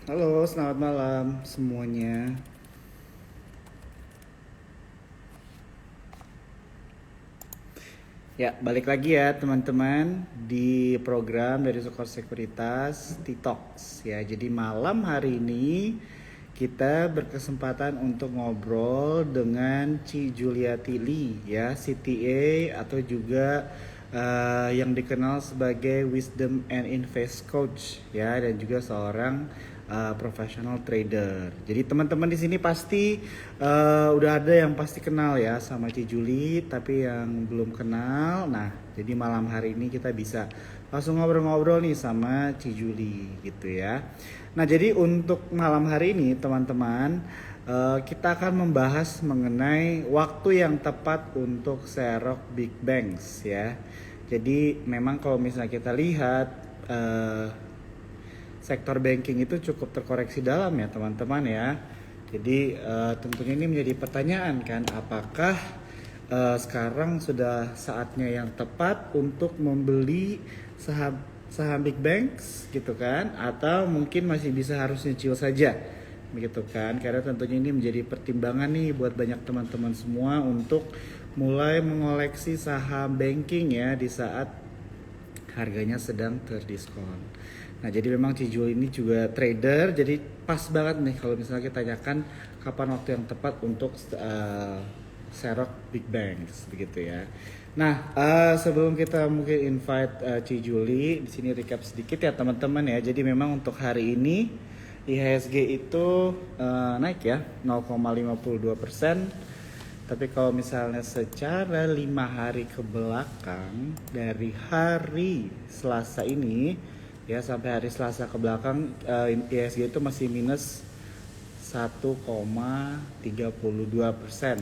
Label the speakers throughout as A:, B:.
A: Halo, selamat malam semuanya. Ya, balik lagi ya teman-teman di program dari Sukor Sekuritas T-Talks ya. Jadi malam hari ini kita berkesempatan untuk ngobrol dengan Ci Juliati Lee ya, CTA atau juga yang dikenal sebagai Wisdom and Invest Coach ya, dan juga seorang professional trader. Jadi teman-teman di sini pasti udah ada yang pasti kenal ya sama Ci Juli, tapi yang belum kenal, nah jadi malam hari ini kita bisa langsung ngobrol-ngobrol nih sama Ci Juli gitu ya. Nah jadi untuk malam hari ini teman-teman, kita akan membahas mengenai waktu yang tepat untuk serok big banks ya. Jadi memang kalau misalnya kita lihat sektor banking itu cukup terkoreksi dalam ya teman-teman ya. Jadi tentunya ini menjadi pertanyaan kan, apakah sekarang sudah saatnya yang tepat untuk membeli saham saham big banks gitu kan, atau mungkin masih bisa harus nyicil saja begitu kan, karena tentunya ini menjadi pertimbangan nih buat banyak teman-teman semua untuk mulai mengoleksi saham banking ya di saat harganya sedang terdiskon. Nah jadi memang Cijul ini juga trader, jadi pas banget nih kalau misalnya kita tanyakan kapan waktu yang tepat untuk serok big banks begitu ya. Nah sebelum kita mungkin invite Cijuli, di sini recap sedikit ya teman-teman ya. Jadi memang untuk hari ini IHSG itu naik ya 0,52%. Tapi kalau misalnya secara 5 hari ke belakang, dari hari Selasa ini ya sampai hari Selasa ke belakang, ISG itu masih minus 1,32%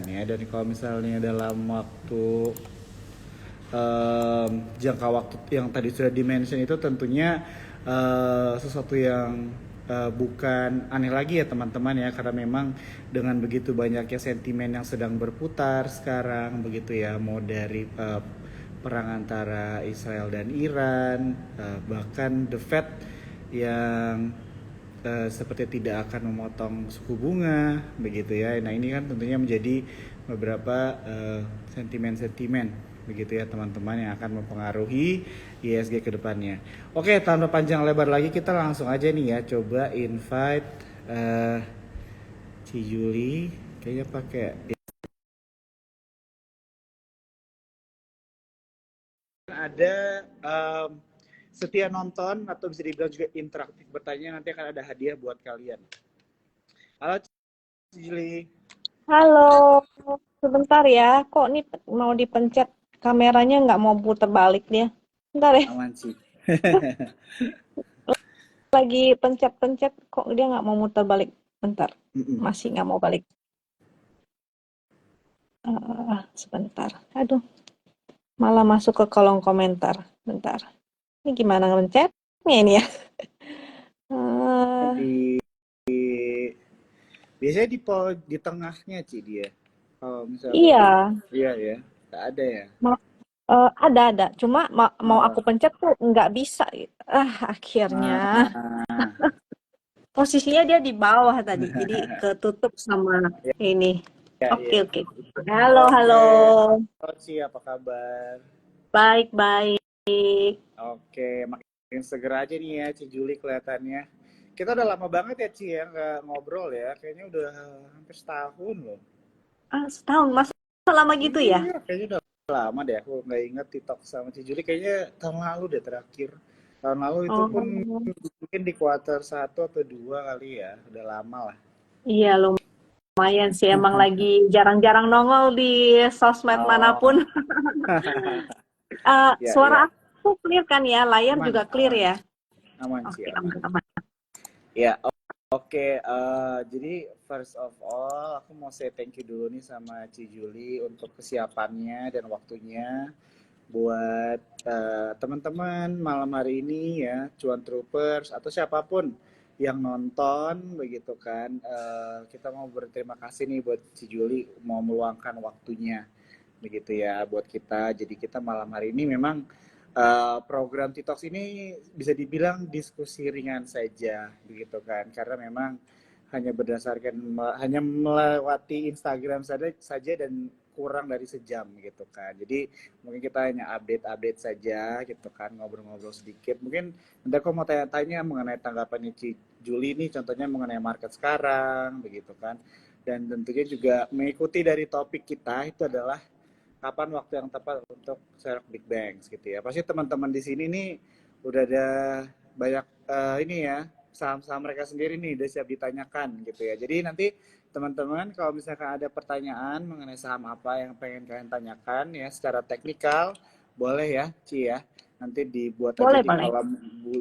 A: ya. Dan kalau misalnya dalam waktu jangka waktu yang tadi sudah dimention itu tentunya sesuatu yang bukan aneh lagi ya teman-teman ya, karena memang dengan begitu banyaknya sentimen yang sedang berputar sekarang begitu ya, mau dari perang antara Israel dan Iran, bahkan The Fed yang seperti tidak akan memotong suku bunga begitu ya. Nah ini kan tentunya menjadi beberapa sentimen-sentimen begitu ya teman-teman, yang akan mempengaruhi ISG ke depannya. Oke, tanpa panjang lebar lagi kita langsung aja nih ya, coba invite uh, Ci Juli, kayaknya pakai ada setia nonton atau bisa dibilang juga interaktif bertanya, nanti akan ada hadiah buat kalian. Halo Ci Juli.
B: Halo, sebentar ya. Kok nih mau dipencet kameranya nggak mau putar balik dia? Bentar ya,
A: Aman sih.
B: lagi pencet-pencet kok dia nggak mau muter balik. Bentar,
A: Mm-mm.
B: masih nggak mau balik. Sebentar. Aduh, malah masuk ke kolom komentar. Bentar. Ini gimana ngepencetnya ini ya? Eh,
A: Di biasanya di tengahnya Ci dia. Kalau misalnya
B: iya,
A: iya ya, nggak ada ya.
B: ada. Cuma mau
A: Oh,
B: aku pencet tuh nggak bisa. Akhirnya.
A: ah,
B: Posisinya dia di bawah tadi, jadi ketutup sama ini.
A: ya
B: Oke,
A: iya.
B: oke. Halo, halo.
A: Oke, halo Ci, apa kabar?
B: Baik-baik.
A: Oke, makin seger aja nih ya Ci Juli kelihatannya. Kita udah lama banget ya Ci ya nggak ngobrol ya, kayaknya udah hampir setahun loh.
B: Setahun, masa lama gitu ya?
A: Iya, kayaknya udah lama deh. Aku nggak inget TikTok sama Ci Juli. Kayaknya tahun lalu deh terakhir. Tahun lalu itu pun
B: Oh,
A: mungkin di kuarter 1 atau 2 kali ya. Udah lama lah.
B: iya lumayan sih. Emang lagi jarang-jarang nongol di sosmed manapun.
A: Oh, ya
B: Suara
A: ya.
B: aku clear kan ya? Layar
A: Aman,
B: juga clear
A: aman.
B: ya?
A: Aman sih,
B: Oke,
A: aman.
B: aman-aman.
A: Ya, oke. Jadi first of all, aku mau say thank you dulu nih sama Ci Juli untuk kesiapannya dan waktunya buat teman-teman malam hari ini ya, Cuan Troopers atau siapapun yang nonton begitu kan. Kita mau berterima kasih nih buat Ci Juli mau meluangkan waktunya begitu ya buat kita. Jadi kita malam hari ini memang program TikTok ini bisa dibilang diskusi ringan saja, begitu kan? Karena memang hanya melewati Instagram saja dan kurang dari sejam gitu kan. Jadi mungkin kita hanya update-update saja gitu kan, ngobrol-ngobrol sedikit. Mungkin nanti aku mau tanya-tanya mengenai tanggapannya Ci Juli nih, contohnya mengenai market sekarang, begitu kan. Dan tentunya juga mengikuti dari topik kita itu adalah kapan waktu yang tepat untuk Sherlock Big Bangs gitu ya. Pasti teman-teman di sini nih udah ada banyak ini ya, saham-saham mereka sendiri nih udah siap ditanyakan gitu ya. Jadi nanti teman-teman kalau misalkan ada pertanyaan mengenai saham apa yang pengen kalian tanyakan ya secara teknikal, boleh ya Ci ya. Nanti
B: Boleh, boleh.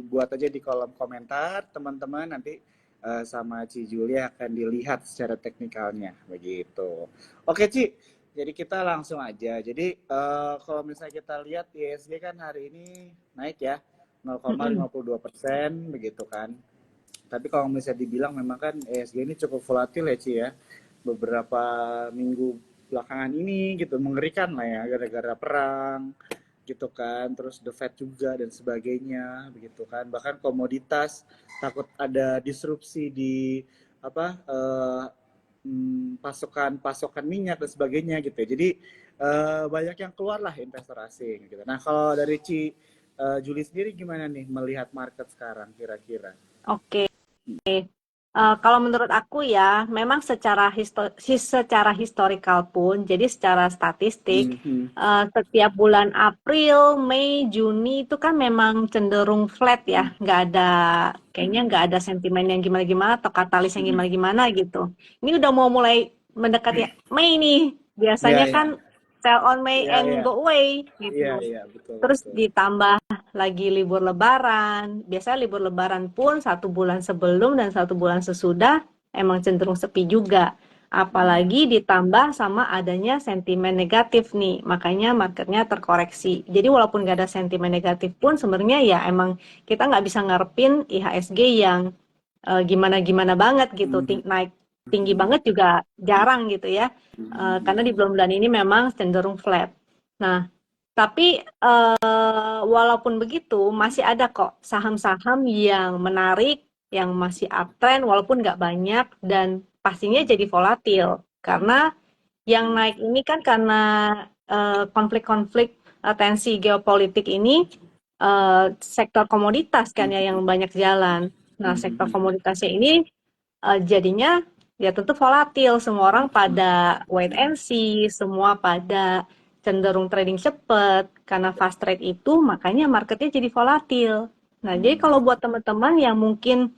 A: buat aja di kolom komentar teman-teman, nanti sama Ci Julia akan dilihat secara teknikalnya begitu. Oke Ci, jadi kita langsung aja. Jadi kalau misalnya kita lihat ISG kan hari ini naik ya
B: Mm-mm.
A: 0,52% begitu kan. Tapi kalau misalnya dibilang memang kan ISG ini cukup volatil ya Ci ya. Beberapa minggu belakangan ini gitu mengerikan lah ya gara-gara perang gitu kan, terus the Fed juga dan sebagainya begitu kan, bahkan komoditas takut ada disrupsi di apa pasokan minyak dan sebagainya gitu ya. Jadi banyak yang keluar lah investor asing gitu. Nah kalau dari Juli sendiri gimana nih melihat market sekarang kira-kira?
B: Oke. Kalau menurut aku ya, memang secara historikal pun, jadi secara statistik,
A: Mhm.
B: setiap bulan April, Mei, Juni itu kan memang cenderung flat ya, kayaknya nggak ada sentimen yang gimana-gimana atau katalis yang
A: Mhm.
B: gimana-gimana gitu. Ini udah mau mulai mendekati Mei nih,
A: Iya,
B: biasanya
A: iya.
B: kan sell on May
A: Iya,
B: and
A: iya.
B: go away
A: Iya,
B: gitu.
A: iya, betul,
B: Terus
A: betul.
B: ditambah lagi libur lebaran. Biasanya libur lebaran pun 1 bulan sebelum dan 1 bulan sesudah emang cenderung sepi juga.
A: Mhm.
B: Apalagi ditambah sama adanya sentimen negatif nih. Makanya marketnya terkoreksi. Jadi walaupun nggak ada sentimen negatif pun sebenarnya ya emang kita nggak bisa ngarepin IHSG yang gimana-gimana banget gitu.
A: Mhm.
B: Naik tinggi
A: Mhm.
B: banget juga jarang gitu ya. Karena di
A: Mhm.
B: bulan-bulan ini memang cenderung flat. Nah, tapi walaupun begitu, masih ada kok saham-saham yang menarik, yang masih uptrend, walaupun nggak banyak, dan pastinya jadi volatil. Karena yang naik ini kan karena konflik-konflik tensi geopolitik ini, sektor komoditas kan ya yang banyak jalan. Nah, sektor
A: Mhm.
B: komoditasnya ini jadinya ya tentu volatil. Semua orang pada wait and see, semua pada cenderung trading cepat. Karena fast trade itu, makanya marketnya jadi volatil. Nah, jadi kalau buat teman-teman yang mungkin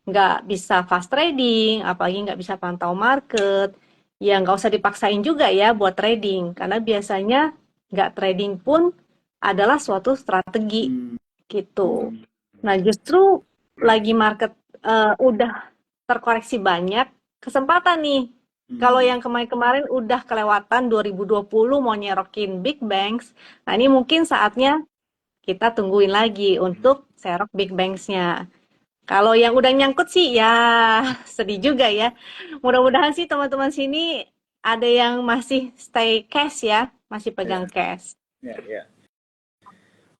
B: nggak bisa fast trading, apalagi nggak bisa pantau market, ya nggak usah dipaksain juga ya buat trading. Karena biasanya nggak trading pun adalah suatu strategi
A: Mhm.
B: gitu.
A: Mhm.
B: Nah, justru lagi market udah terkoreksi banyak, kesempatan nih. Kalau
A: Mhm.
B: yang kemarin-kemarin udah kelewatan 2020 mau nyerokin Big Banks, nah ini mungkin saatnya kita tungguin lagi untuk serok Big Banks-nya. Kalau yang udah nyangkut sih ya sedih juga ya. Mudah-mudahan sih teman-teman sini ada yang masih stay cash ya, masih
A: Ya,
B: pegang cash.
A: ya, ya.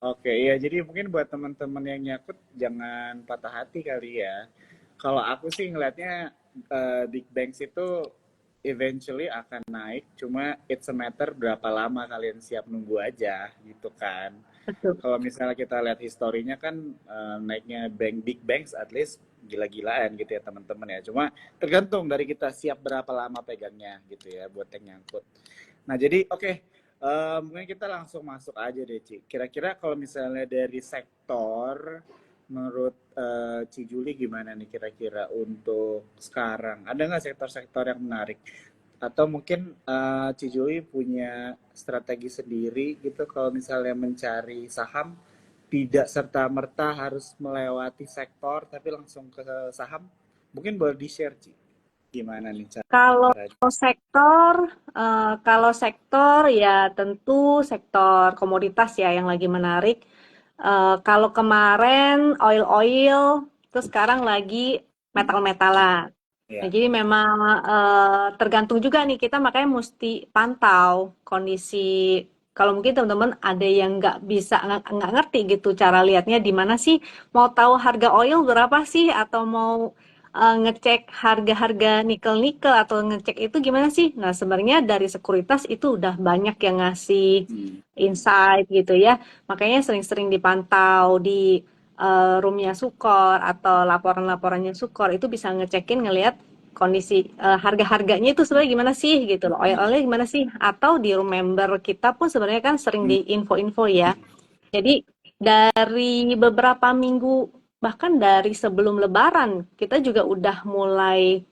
A: Oke, ya jadi mungkin buat teman-teman yang nyakut jangan patah hati kali ya. Kalau aku sih ngelihatnya Big Bangs itu eventually akan naik, cuma it's a matter berapa lama kalian siap nunggu aja gitu kan.
B: Betul.
A: Kalau misalnya kita lihat historinya kan naiknya Big Bangs at least gila-gilaan gitu ya teman-teman ya. Cuma tergantung dari kita siap berapa lama pegangnya gitu ya buat yang nyangkut. Nah jadi oke, mungkin kita langsung masuk aja deh Ci. Kira-kira kalau misalnya dari sektor, menurut Ci Juli gimana nih kira-kira untuk sekarang? Ada nggak sektor-sektor yang menarik? Atau mungkin Ci Juli punya strategi sendiri gitu kalau misalnya mencari saham, tidak serta-merta harus melewati sektor tapi langsung ke saham? Mungkin boleh di-share Ci. Gimana nih
B: Kalau
A: caranya?
B: sektor, kalau sektor ya tentu sektor komoditas ya yang lagi menarik. Kalau kemarin oil-oil, terus sekarang lagi metal-metalan. Nah,
A: Ya.
B: jadi memang tergantung juga nih kita makanya mesti pantau kondisi Kalau mungkin teman-teman ada yang nggak ngerti gitu cara lihatnya di mana sih, mau tahu harga oil berapa sih, atau mau ngecek harga-harga nikel-nikel atau ngecek itu gimana sih? Nah, sebenarnya dari sekuritas itu udah banyak yang ngasih insight gitu ya. Makanya sering-sering dipantau di roomnya Sukor atau laporan-laporannya Sukor, itu bisa ngecekin ngelihat kondisi harga-harganya itu sebenarnya gimana sih gitu loh, oil-oilnya gimana sih, atau di room member kita pun sebenarnya kan sering di info-info ya. Jadi dari beberapa minggu, bahkan dari sebelum Lebaran, kita juga udah mulai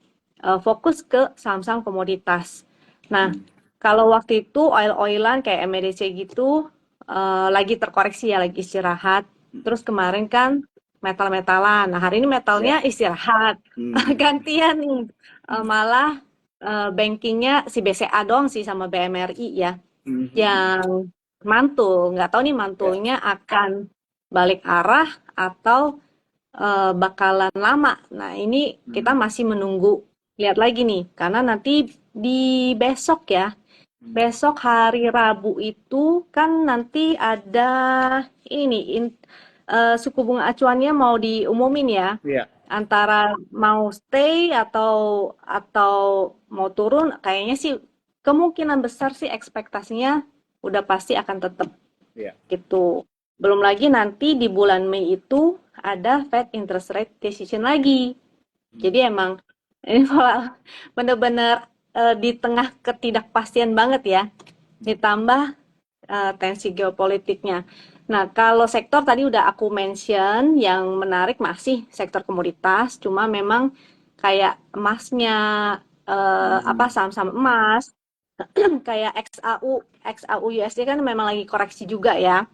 B: fokus ke saham-saham komoditas. Nah, kalau waktu itu oil-oilan kayak MEDC gitu lagi terkoreksi ya, lagi istirahat. Terus kemarin kan metal-metalan. Nah, hari ini metalnya istirahat. Gantian nih. Malah bankingnya si BCA doang sih sama BMRI ya yang mantul. Nggak tahu nih mantulnya akan balik arah atau bakalan lama. Nah, ini kita masih menunggu lihat lagi nih, karena nanti di besok ya, besok hari Rabu itu kan nanti ada ini nih, suku bunga acuannya mau diumumin ya,
A: Iya.
B: antara mau stay atau mau turun. Kayaknya sih kemungkinan besar sih ekspektasinya udah pasti akan tetap
A: Iya.
B: gitu. Belum lagi nanti di bulan Mei itu ada Fed interest rate decision lagi. Jadi emang ini bener-bener di tengah ketidakpastian banget ya, ditambah tensi geopolitiknya. Nah, kalau sektor tadi udah aku mention, yang menarik masih sektor komoditas, cuma memang kayak emasnya, apa saham-saham emas, kayak XAU USD kan memang lagi koreksi juga ya.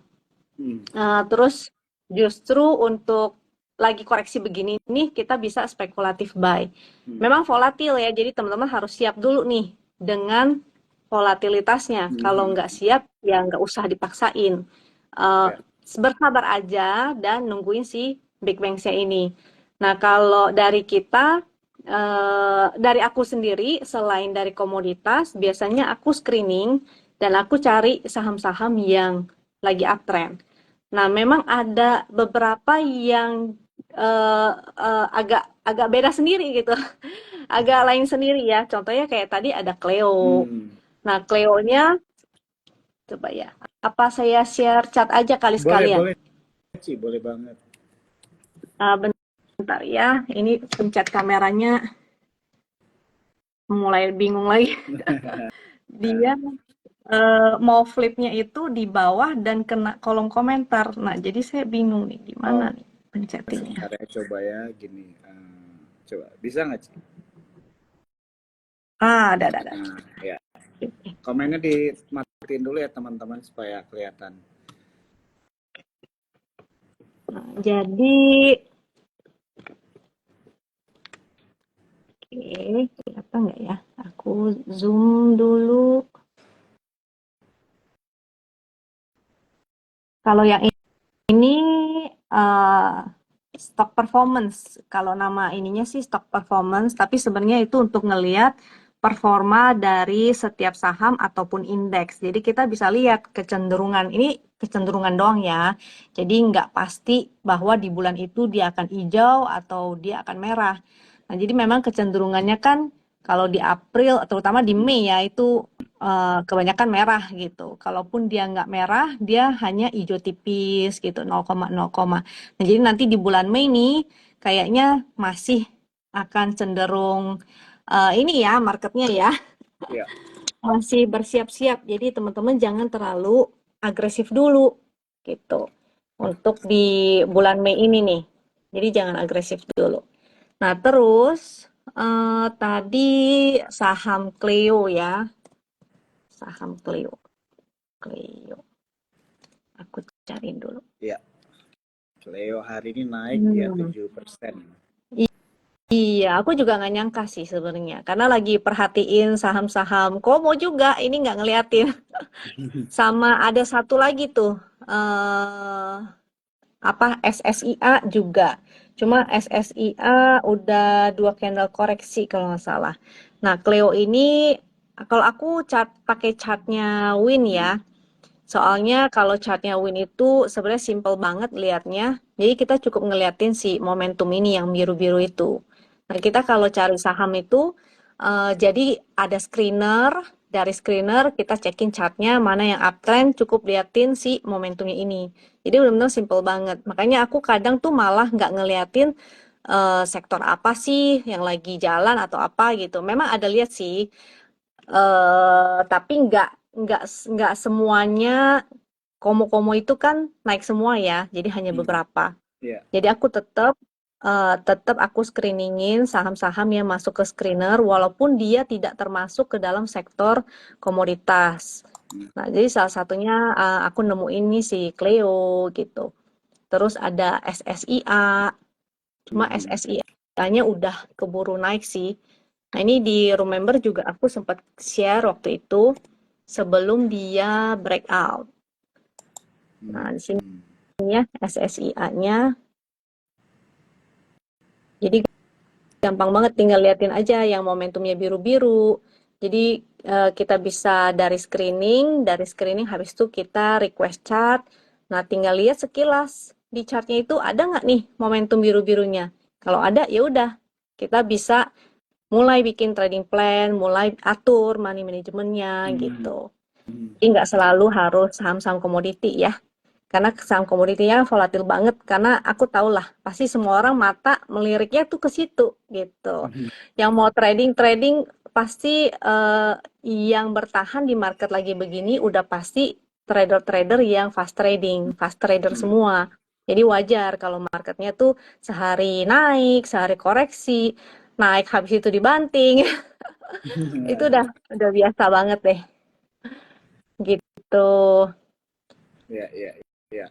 B: Terus justru untuk lagi koreksi begini nih kita bisa spekulatif buy. Memang volatil ya, jadi teman-teman harus siap dulu nih dengan volatilitasnya. Kalau nggak siap ya nggak usah dipaksain. Bersabar aja dan nungguin si Big Bang-nya ini. Nah, kalau dari kita, dari aku sendiri, selain dari komoditas, biasanya aku screening dan aku cari saham-saham yang lagi uptrend. Nah, memang ada beberapa yang agak beda sendiri gitu, agak lain sendiri ya. Contohnya kayak tadi ada Cleo. Nah, Cleo-nya coba ya, apa saya share chat aja kali
A: Boleh,
B: sekalian?
A: boleh, Ci, boleh banget.
B: Bentar ya, ini pencet kameranya mulai bingung lagi. Dia mau flipnya itu di bawah dan kena kolom komentar. Nah, jadi saya bingung nih, gimana
A: Oh,
B: nih pencetinnya.
A: sebentar ya, coba ya, gini. Coba, bisa nggak, Ci?
B: Ada.
A: Nah, ya. Komennya dimatiin dulu ya, teman-teman, supaya kelihatan.
B: Nah, jadi, oke, kelihatan nggak ya? Aku zoom dulu. Kalau yang ini stock performance. Kalau nama ininya sih stock performance, tapi sebenarnya itu untuk ngelihat performa dari setiap saham ataupun indeks. Jadi kita bisa lihat kecenderungan, ini kecenderungan doang ya. Jadi nggak pasti bahwa di bulan itu dia akan hijau atau dia akan merah. Nah, jadi memang kecenderungannya kan kalau di April, terutama di Mei ya, itu kebanyakan merah gitu. Kalaupun dia nggak merah, dia hanya hijau tipis gitu, 0,0. Nah, jadi nanti di bulan Mei nih kayaknya masih akan cenderung ini ya marketnya ya
A: Iya.
B: masih bersiap-siap. Jadi teman-teman jangan terlalu agresif dulu gitu untuk di bulan Mei ini nih. Jadi jangan agresif dulu. Nah, terus tadi saham Clio ya. Saham Clio. Aku cariin dulu.
A: Iya. Leo hari ini naik ya 7%.
B: Iya, aku juga nggak nyangka sih sebenarnya. Karena lagi perhatiin saham-saham Komo juga, ini nggak ngeliatin. Sama ada satu lagi tuh, apa SSIA juga. Cuma SSIA udah 2 candle koreksi kalau nggak salah. Nah, Cleo ini kalau aku pakai chartnya Win ya. Soalnya kalau chartnya Win itu sebenarnya simple banget liatnya. Jadi kita cukup ngeliatin si momentum ini yang biru-biru itu. Nah, kita kalau cari saham itu, jadi ada screener. Dari screener kita cekin chartnya mana yang uptrend, cukup liatin si momentumnya ini. Jadi benar-benar simple banget. Makanya aku kadang tuh malah nggak ngeliatin sektor apa sih yang lagi jalan atau apa gitu. Memang ada lihat sih, tapi nggak semuanya komo-komo itu kan naik semua ya, jadi hanya
A: Hmm.
B: beberapa.
A: Ya.
B: Jadi aku tetap aku screeningin saham-saham yang masuk ke screener walaupun dia tidak termasuk ke dalam sektor komoditas. Nah, jadi salah satunya aku nemu ini si Cleo gitu. Terus ada SSIA, cuma SSIA-nya udah keburu naik sih. Nah, ini di Remember juga aku sempat share waktu itu sebelum dia breakout. Nah, di sini ya SSIA-nya. Jadi gampang banget tinggal liatin aja yang momentumnya biru-biru. Jadi kita bisa dari screening habis itu kita request chart. Nah, tinggal lihat sekilas di chartnya itu ada nggak nih momentum biru-birunya. Kalau ada ya udah kita bisa mulai bikin trading plan, mulai atur money manajemennya gitu. Jadi nggak selalu harus saham-saham komoditi ya. Karena saham komoditinya volatil banget. Karena aku tahu lah, pasti semua orang mata meliriknya tuh ke situ gitu. Yang mau trading pasti yang bertahan di market lagi begini udah pasti trader-trader yang fast trading, fast trader semua. Jadi wajar kalau marketnya tuh sehari naik, sehari koreksi, naik habis itu dibanting. Itu udah biasa banget deh. Gitu.
A: Ya, ya, ya.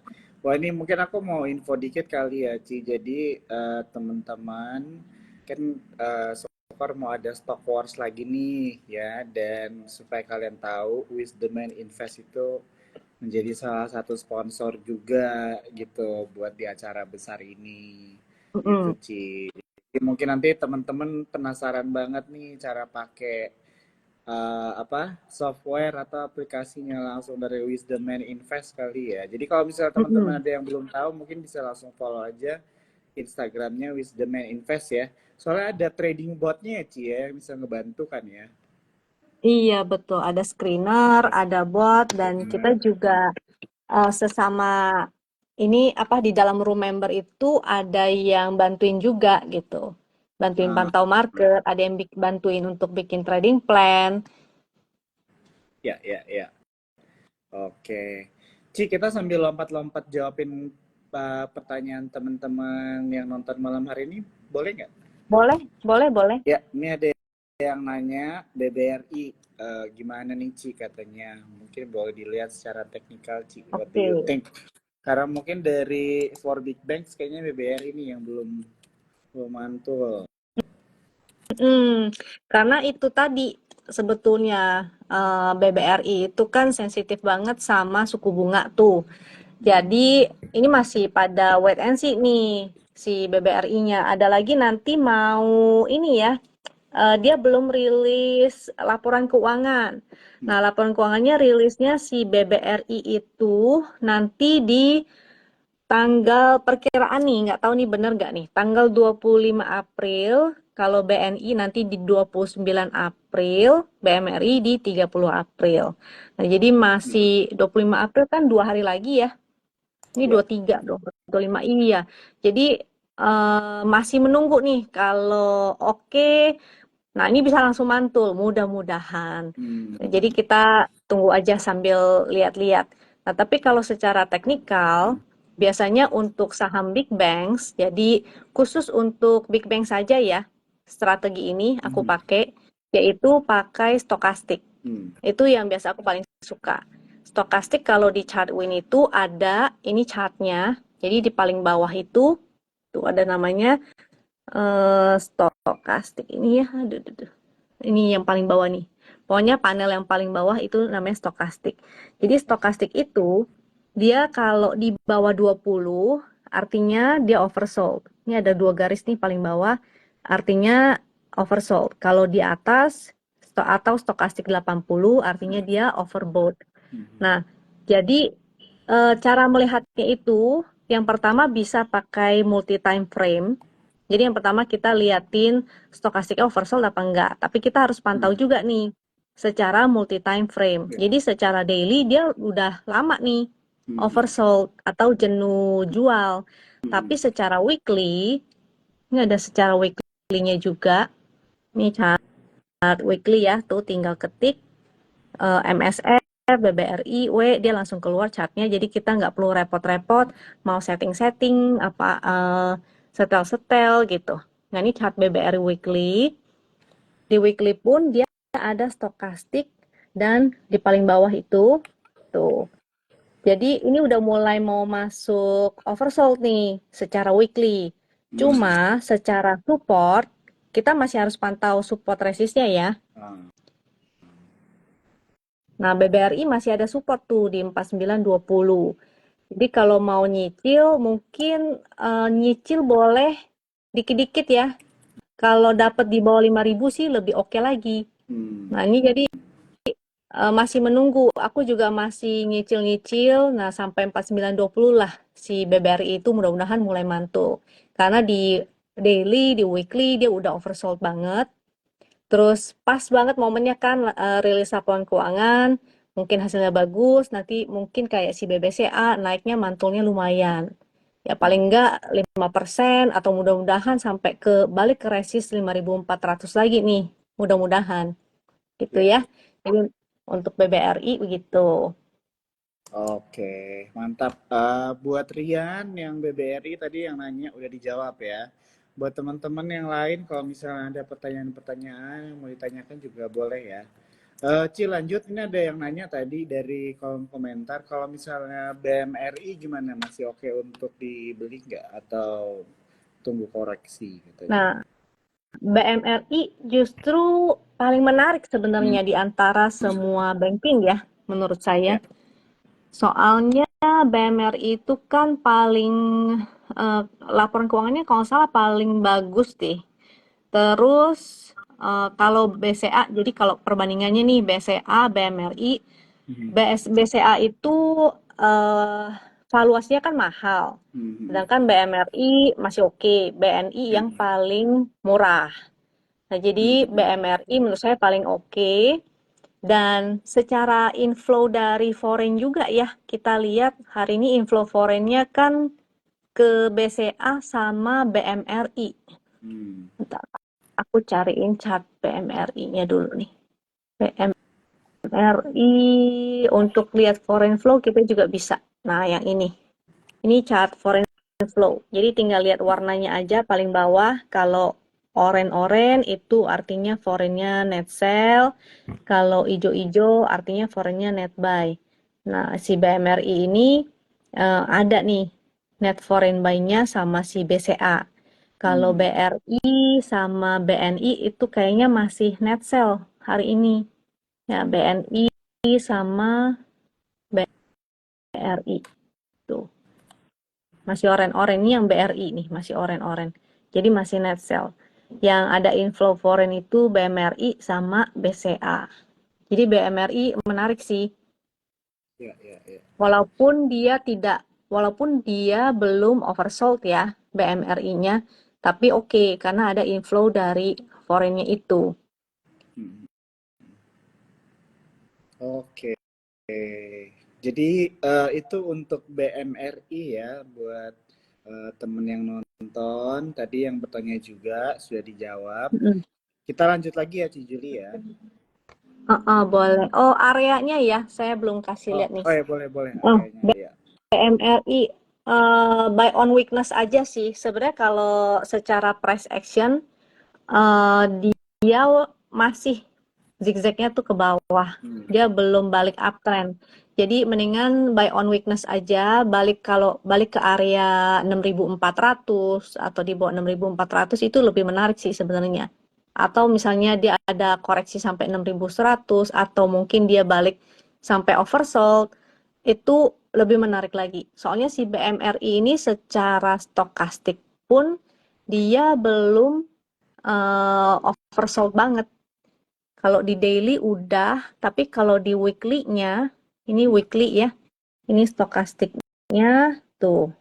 A: Wah, ini mungkin aku mau info dikit kali ya, Ci. Jadi teman-teman kan so far mau ada stock wars lagi nih ya, dan supaya kalian tahu, Wisdom and Invest itu menjadi salah satu sponsor juga gitu buat di acara besar ini. Gitu,
B: Mm-mm.
A: Ci. Jadi mungkin nanti teman-teman penasaran banget nih cara pakai apa software atau aplikasinya langsung dari Wisdom Man Invest kali ya. Jadi kalau misalnya teman-teman
B: Mm-mm.
A: ada yang belum tahu, mungkin bisa langsung follow aja Instagramnya Wisdom Man Invest ya. Soalnya ada trading botnya ya Ci ya, yang bisa ngebantu kan ya.
B: Iya, betul. Ada screener, ada bot, dan kita juga sesama ini apa di dalam room member itu ada yang bantuin juga gitu. Bantuin
A: Ah,
B: pantau market, ada yang bantuin untuk bikin trading plan.
A: ya, ya, ya. Oke. Ci, kita sambil lompat-lompat jawabin pertanyaan teman-teman yang nonton malam hari ini, boleh nggak?
B: Boleh, boleh, boleh.
A: Ya, ini ada yang nanya BBRI gimana nih Ci katanya. Mungkin boleh dilihat secara teknikal Ci. What do
B: Oke.
A: you think? Karena mungkin dari four big banks kayaknya BBRI ini yang belum belum mantul.
B: Karena itu tadi sebetulnya BBRI itu kan sensitif banget sama suku bunga tuh. Jadi ini masih pada wait and see nih si BBRI-nya. Ada lagi nanti mau ini ya, dia belum rilis laporan keuangan. Nah, laporan keuangannya rilisnya si BBRI itu nanti di tanggal perkiraan nih, nggak tahu nih bener nggak nih, tanggal 25 April, kalau BNI nanti di 29 April, BMRI di 30 April. Nah, jadi masih 25 April kan 2 hari lagi ya. Ini
A: Ya.
B: 23 dong, 25 iya. Jadi masih menunggu nih kalau oke. Nah, ini bisa langsung mantul, mudah-mudahan. Nah, jadi kita tunggu aja sambil lihat-lihat. Nah, tapi kalau secara teknikal, biasanya untuk saham big banks, jadi khusus untuk big bank saja ya, strategi ini aku pakai, yaitu pakai stokastik. Itu yang biasa aku paling suka. Stokastik kalau di chart win itu ada, ini chartnya, jadi di paling bawah itu, tuh ada namanya stokastik ini ya, aduh, aduh, aduh. Ini yang paling bawah nih. Pokoknya panel yang paling bawah itu namanya stokastik. Jadi stokastik itu dia kalau di bawah 20 artinya dia oversold. Ini ada dua garis nih paling bawah artinya oversold. Kalau di atas atau stokastik 80 artinya dia overbought. Nah, Jadi cara melihatnya itu yang pertama bisa pakai multi time frame. Jadi yang pertama kita liatin stokastiknya oversold apa enggak. Tapi kita harus pantau
A: Hmm.
B: juga nih secara multi time frame.
A: Ya.
B: Jadi secara daily dia udah lama nih
A: Hmm.
B: oversold atau jenuh jual. Tapi
A: Hmm.
B: secara weekly, ini ada secara weekly-nya juga. Ini chart weekly ya, tuh tinggal ketik MSR, BBRI, W, dia langsung keluar chartnya. Jadi kita nggak perlu repot-repot mau setting-setting apa setel-setel gitu. Nah ini chart BBRI weekly. Di weekly pun dia ada stokastik dan di paling bawah itu tuh. Jadi ini udah mulai mau masuk oversold nih secara weekly.
A: Hmm.
B: Cuma secara support kita masih harus pantau support resistnya ya.
A: Ah.
B: Nah, BBRI masih ada support tuh di 4920. Jadi kalau mau nyicil, mungkin nyicil boleh dikit-dikit ya. Kalau dapat di bawah 5.000 sih lebih oke lagi.
A: Hmm.
B: Nah, ini jadi masih menunggu. Aku juga masih nyicil-nyicil. Nah, sampai 4920 lah si BBRI itu mudah-mudahan mulai mantul. Karena di daily, di weekly dia udah oversold banget. Terus pas banget momennya kan rilis laporan keuangan, mungkin hasilnya bagus, nanti mungkin kayak si BBCA naiknya mantulnya lumayan. Ya paling enggak 5% atau mudah-mudahan sampai ke balik ke resist 5.400 lagi nih. Mudah-mudahan. Gitu
A: Ya.
B: ya. Jadi untuk BBRI begitu.
A: Oke, mantap. Buat Rian yang BBRI tadi yang nanya udah dijawab ya. Buat teman-teman yang lain, kalau misalnya ada pertanyaan-pertanyaan yang mau ditanyakan juga boleh ya. Ci lanjut, ini ada yang nanya tadi dari kolom komentar, kalau misalnya BMRI gimana, masih oke untuk dibeli nggak atau tunggu koreksi katanya?
B: Nah, BMRI justru paling menarik
A: Hmm.
B: sebenarnya di antara semua banking ya, menurut saya.
A: Ya.
B: Soalnya BMRI itu kan paling laporan keuangannya kalau nggak salah paling bagus deh. Terus kalau BCA, jadi kalau perbandingannya nih BCA, BMRI,
A: Hmm.
B: BCA itu eh, valuasinya kan mahal.
A: Hmm.
B: Sedangkan BMRI masih oke, BNI yang paling murah. Nah, jadi
A: Hmm.
B: BMRI menurut saya paling oke. Dan secara inflow dari foreign juga ya, kita lihat hari ini inflow foreignnya kan ke BCA sama BMRI.
A: Hmm.
B: Bentar, aku cariin chart BMRI-nya dulu nih. BMRI untuk lihat foreign flow kita juga bisa. Nah, yang ini. Ini chart foreign flow. Jadi tinggal lihat warnanya aja paling bawah. Kalau oren-oren itu artinya foreignnya net sell. Kalau ijo-ijo artinya foreignnya net buy. Nah, si BMRI ini ada nih net foreign buy-nya sama si BCA. Kalau
A: Hmm.
B: BRI sama BNI itu kayaknya masih net sell hari ini. Ya, BNI sama BRI tuh. Masih oren-oren ini yang BRI nih, masih oren-oren. Jadi masih net sell. Yang ada inflow foreign itu BMRI sama BCA. Jadi BMRI menarik sih.
A: Ya, ya, ya.
B: Walaupun dia belum oversold ya BMRI-nya, tapi oke karena ada inflow dari foreign-nya itu.
A: Hmm. Oke. Jadi itu untuk BMRI ya, buat temen yang nonton tadi yang bertanya juga sudah dijawab.
B: Mm-mm.
A: Kita lanjut lagi ya Ci Juli ya.
B: Boleh. Oh, areanya ya, saya belum kasih
A: Oh,
B: lihat nih.
A: oh ya boleh boleh
B: Oh,
A: areanya ya.
B: BMRI buy on weakness aja sih. Sebenarnya kalau secara price action dia masih zigzagnya tuh ke bawah.
A: Hmm.
B: Dia belum balik uptrend. Jadi mendingan buy on weakness aja, kalau balik ke area 6.400 atau di bawah 6.400 itu lebih menarik sih sebenarnya. Atau misalnya dia ada koreksi sampai 6.100 atau mungkin dia balik sampai oversold, itu lebih menarik lagi. Soalnya si BMRI ini secara stokastik pun dia belum oversold banget. Kalau di daily udah, tapi kalau di weekly-nya, ini weekly ya, Ini stokastiknya tuh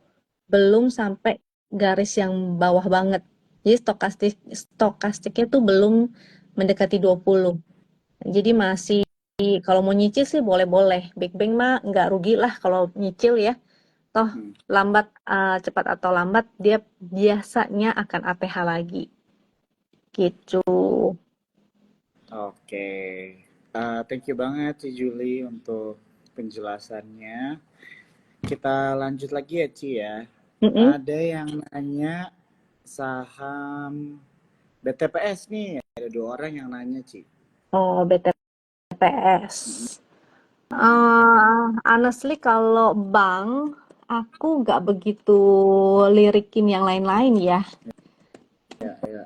B: belum sampai garis yang bawah banget. Jadi stokastiknya tuh belum mendekati 20. Jadi masih kalau mau nyicil sih boleh-boleh. Big Bang mah nggak rugi lah kalau nyicil ya. Toh
A: Hmm.
B: lambat cepat atau lambat dia biasanya akan ATH lagi. Gitu.
A: Oke. Thank you banget Ci Juli untuk penjelasannya. Kita lanjut lagi ya Ci ya.
B: Mm-mm.
A: Ada yang nanya saham BTPS nih. Ada 2 orang yang nanya Ci.
B: Oh, BTPS.
A: Mm-mm. Mm-mm.
B: Honestly kalau bank aku nggak begitu lirikin yang lain-lain ya.
A: Ya, ya.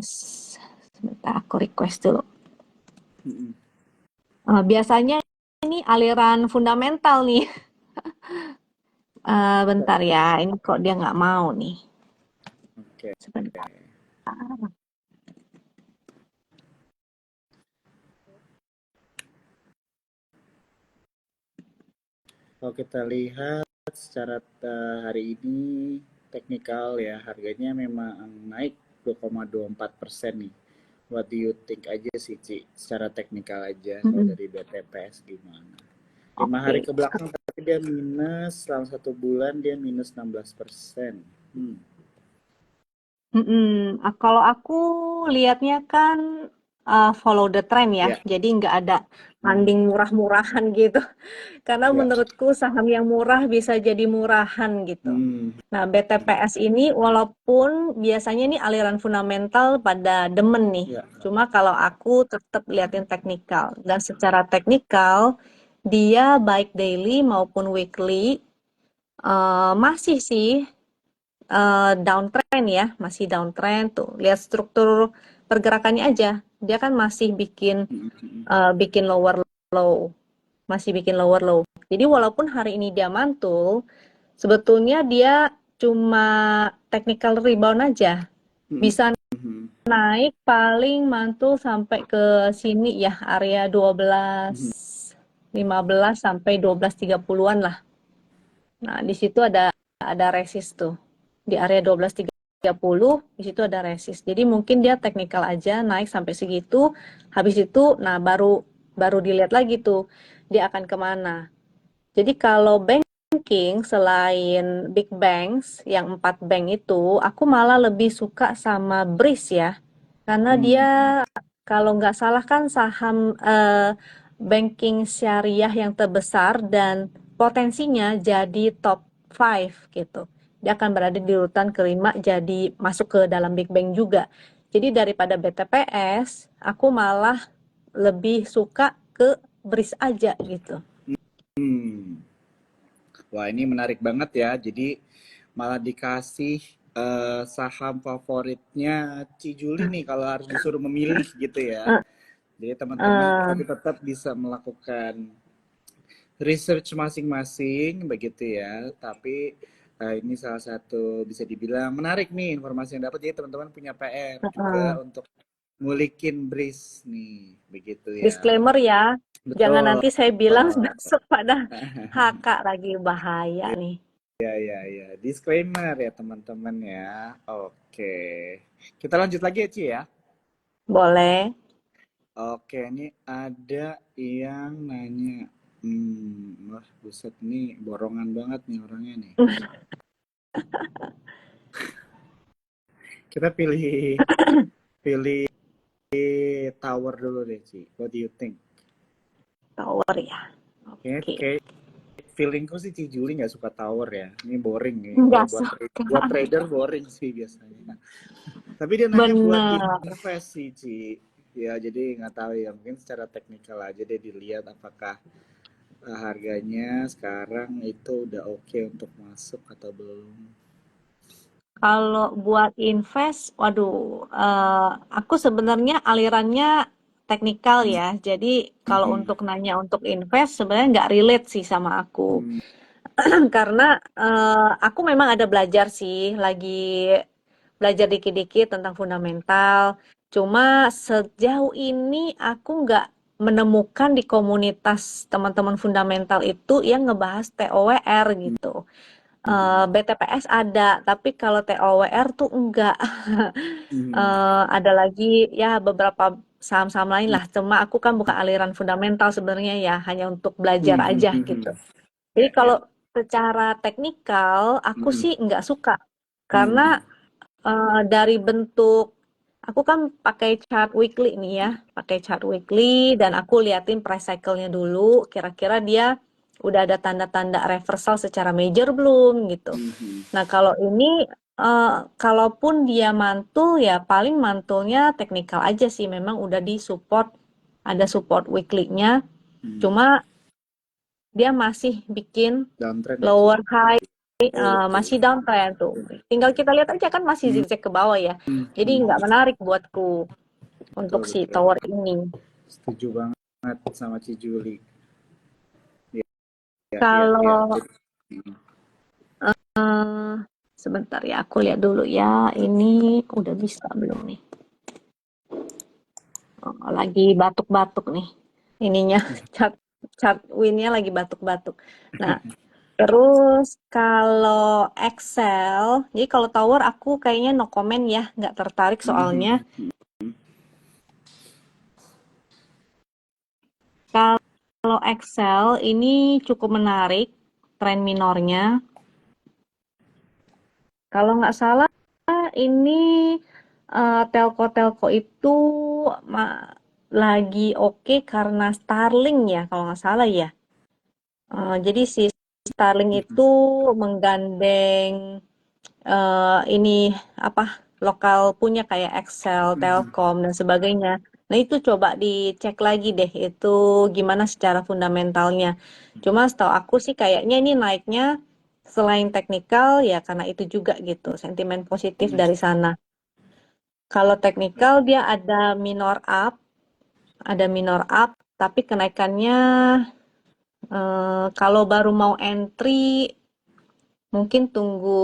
B: Sebentar aku request dulu.
A: Mm-mm.
B: Biasanya ini aliran fundamental nih. Bentar ya, ini kok dia nggak mau nih.
A: Oke.
B: Sebentar.
A: Kalau kita lihat secara hari ini teknikal ya harganya memang naik 2,24% nih. What do you think aja sih Ci? Secara teknikal aja kalau
B: Mm-mm.
A: dari BTPS gimana? 5 hari
B: Oke.
A: ke belakang tapi dia minus selama 1 bulan dia minus 16%.
B: Kalau aku lihatnya kan follow the trend ya,
A: Ya.
B: jadi nggak ada
A: Hmm.
B: funding murah-murahan gitu. Karena
A: Ya.
B: menurutku saham yang murah bisa jadi murahan gitu.
A: Hmm.
B: Nah, BTPS ini walaupun biasanya ini aliran fundamental pada demen nih,
A: Ya.
B: cuma kalau aku tetap liatin teknikal. Dan secara teknikal, dia baik daily maupun weekly masih sih downtrend ya, masih downtrend tuh. Lihat struktur pergerakannya aja, dia kan masih bikin lower low, masih bikin lower low. Jadi walaupun hari ini dia mantul, sebetulnya dia cuma technical rebound aja.
A: Hmm.
B: Bisa naik paling mantul sampai ke sini ya, area 12.15 sampai 12.30-an lah. Nah, di situ ada resist tuh. Di area 12.30 di situ ada resist. Jadi mungkin dia technical aja naik sampai segitu. Habis itu nah baru dilihat lagi tuh dia akan kemana. Jadi kalau banking selain big banks yang 4 bank itu, aku malah lebih suka sama BRIS ya. Karena dia
A: Hmm.
B: kalau nggak salah kan saham banking syariah yang terbesar dan potensinya jadi top 5 gitu. Dia akan berada di urutan kelima jadi masuk ke dalam big bank juga. Jadi daripada BTPS, aku malah lebih suka ke BRIS aja gitu.
A: Hmm. Wah, ini menarik banget ya. Jadi malah dikasih saham favoritnya Ci Juli nih kalau harus disuruh memilih gitu ya.
B: Eh,
A: Jadi teman-teman
B: eh,
A: tapi tetap bisa melakukan research masing-masing begitu ya. Tapi ini salah satu bisa dibilang menarik nih informasi yang dapat. Jadi teman-teman punya PR juga
B: eh.
A: untuk ngulikin BRIS nih, begitu ya.
B: Disclaimer ya, jangan
A: Betul.
B: nanti saya bilang besok pada HK lagi bahaya nih.
A: Ya, ya, ya. Disclaimer ya teman-teman ya. Oke. Kita lanjut lagi ya, Ci ya.
B: Boleh.
A: Oke, ini ada yang nanya. Wah, buset nih, borongan banget nih orangnya nih. Kita pilih pilih tower dulu deh, Ci. What do you think?
B: Tower ya.
A: Kayak,
B: Oke.
A: kayak feelingku sih Ci Juli nggak suka tower ya. Ini boring nih. Kalau
B: Nggak
A: buat
B: suka.
A: buat trader boring sih biasanya. Tapi dia nanya buat
B: Bener.
A: invest sih, Ci. Ya, jadi nggak tahu ya. Mungkin secara teknikal aja deh dilihat apakah harganya sekarang itu udah oke untuk masuk atau belum.
B: Kalau buat invest, waduh, aku sebenarnya alirannya teknikal ya. Jadi kalau
A: Mm-mm.
B: untuk nanya untuk invest sebenarnya nggak relate sih sama aku.
A: Mm.
B: Karena aku memang ada belajar sih, lagi belajar dikit-dikit tentang fundamental. Cuma sejauh ini aku nggak menemukan di komunitas teman-teman fundamental itu yang ngebahas TOWR gitu. BTPS ada, tapi kalau TOWR tuh enggak. Ada lagi ya beberapa saham-saham lain lah. Cuma aku kan bukan aliran fundamental sebenarnya ya, hanya untuk belajar aja gitu. Jadi
A: Ya, ya.
B: kalau secara teknikal aku sih nggak suka karena dari bentuk aku kan pakai chart weekly nih ya, pakai chart weekly dan aku liatin price cycle-nya dulu, kira-kira dia udah ada tanda-tanda reversal secara major belum gitu. Nah kalau ini kalaupun dia mantul ya paling mantulnya teknikal aja sih, memang udah di support, ada support weekly-nya, cuma dia masih bikin
A: Downtrend ya, Ci?
B: lower high,
A: Oh, oke.
B: masih downtrend tuh. Tinggal kita lihat aja kan masih zigzag ke bawah ya. Jadi nggak menarik buatku
A: Betul,
B: untuk si
A: betul.
B: tower ini.
A: Setuju banget sama Ci Juli. Ya, ya, ya, ya.
B: Kalau
A: Jadi,
B: eh, sebentar ya, aku lihat dulu ya. Ini udah bisa belum nih? Oh, lagi batuk-batuk nih. Ininya chart chart win-nya lagi batuk-batuk. Nah, terus kalau Excel, jadi kalau tower aku kayaknya no comment ya, nggak tertarik soalnya. Kalau Excel ini cukup menarik, tren minornya. Kalau nggak salah ini telco-telco itu lagi oke karena Starlink ya, kalau nggak salah ya. Jadi si Starlink itu menggandeng ini apa lokal punya kayak Excel, Telkom dan sebagainya. Nah itu coba dicek lagi deh itu gimana secara fundamentalnya. Cuma setahu aku sih kayaknya ini naiknya selain teknikal ya karena itu juga gitu, sentimen positif dari sana. Kalau teknikal dia ada minor up, tapi kenaikannya kalau baru mau entry mungkin tunggu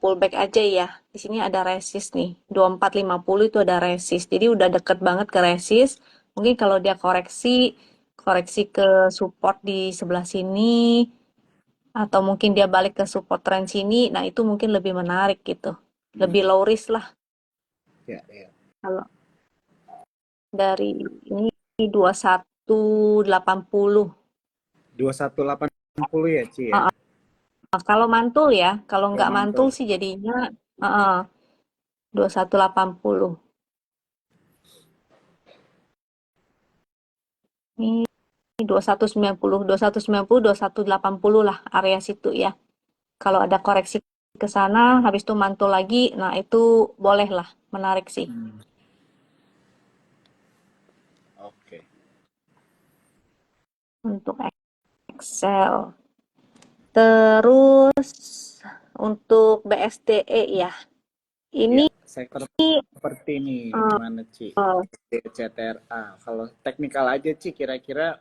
B: pullback aja ya. Di sini ada resist nih. 2450 itu ada resist. Jadi udah deket banget ke resist. Mungkin kalau dia koreksi ke support di sebelah sini atau mungkin dia balik ke support trend sini, nah itu mungkin lebih menarik gitu. Lebih low risk lah
A: ya, ya.
B: kalau dari ini 2180.
A: 2180 ya, Ci ya?
B: Kalau mantul ya, kalau
A: Kalau
B: nggak mantul
A: mantul.
B: sih jadinya 2180. Ini 2190, 2180 lah area situ ya. Kalau ada koreksi ke sana, habis itu mantul lagi, nah itu boleh lah, menarik sih
A: Oke.
B: untuk Excel. Terus untuk BSDE ya,
A: Ya,
B: ini
A: sektor seperti ini gimana, Ci?
B: uh,
A: CTRA. Kalau teknikal aja, Ci, kira-kira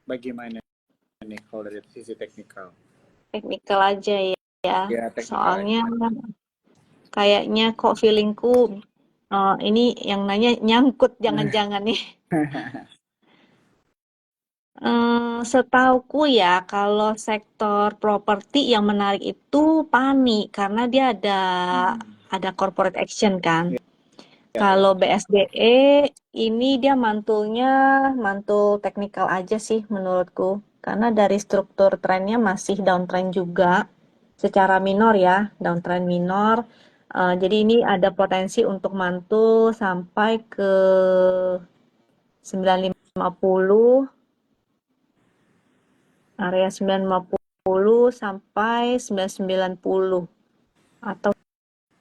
A: bagaimana nih kalau dari sisi teknikal?
B: teknikal aja ya.
A: Ya, teknikal aja.
B: Soalnya kayaknya kok feelingku ini yang nanya nyangkut jangan-jangan nih. Setauku ya, kalau sektor properti yang menarik itu PANI karena dia ada corporate action kan.
A: Ya, ya, ya.
B: Kalau BSDE ini dia mantul teknikal aja sih menurutku. Karena dari struktur trennya masih downtrend juga secara minor ya, downtrend minor. Jadi ini ada potensi untuk mantul sampai ke 950, area 950 sampai 990. Atau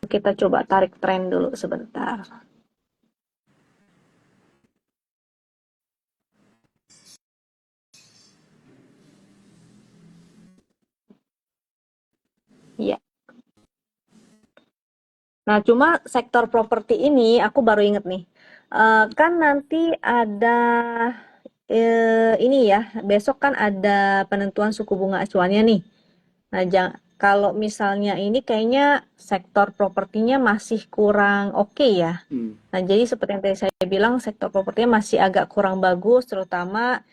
B: kita coba tarik tren dulu sebentar. Iya. Nah, cuma sektor properti ini aku baru inget nih. Kan nanti ada ini ya, besok kan ada penentuan suku bunga acuannya nih. Nah, kalau misalnya ini kayaknya sektor propertinya masih kurang oke ya.
A: Hmm.
B: Nah, jadi seperti yang tadi saya bilang, sektor propertinya masih agak kurang bagus, terutama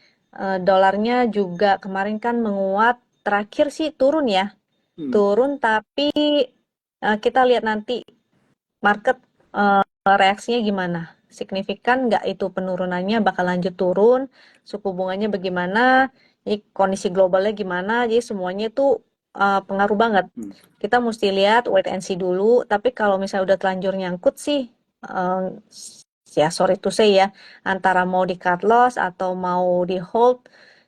B: dolarnya juga kemarin kan menguat, terakhir sih turun ya, turun, tapi kita lihat nanti market reaksinya gimana. Signifikan nggak itu penurunannya, bakal lanjut turun, suku bunganya bagaimana, jadi kondisi globalnya gimana, jadi semuanya itu pengaruh banget. Kita mesti lihat wait and see dulu, tapi kalau misalnya udah telanjur nyangkut sih, uh, ya sorry to say ya, antara mau di cut loss atau mau di hold,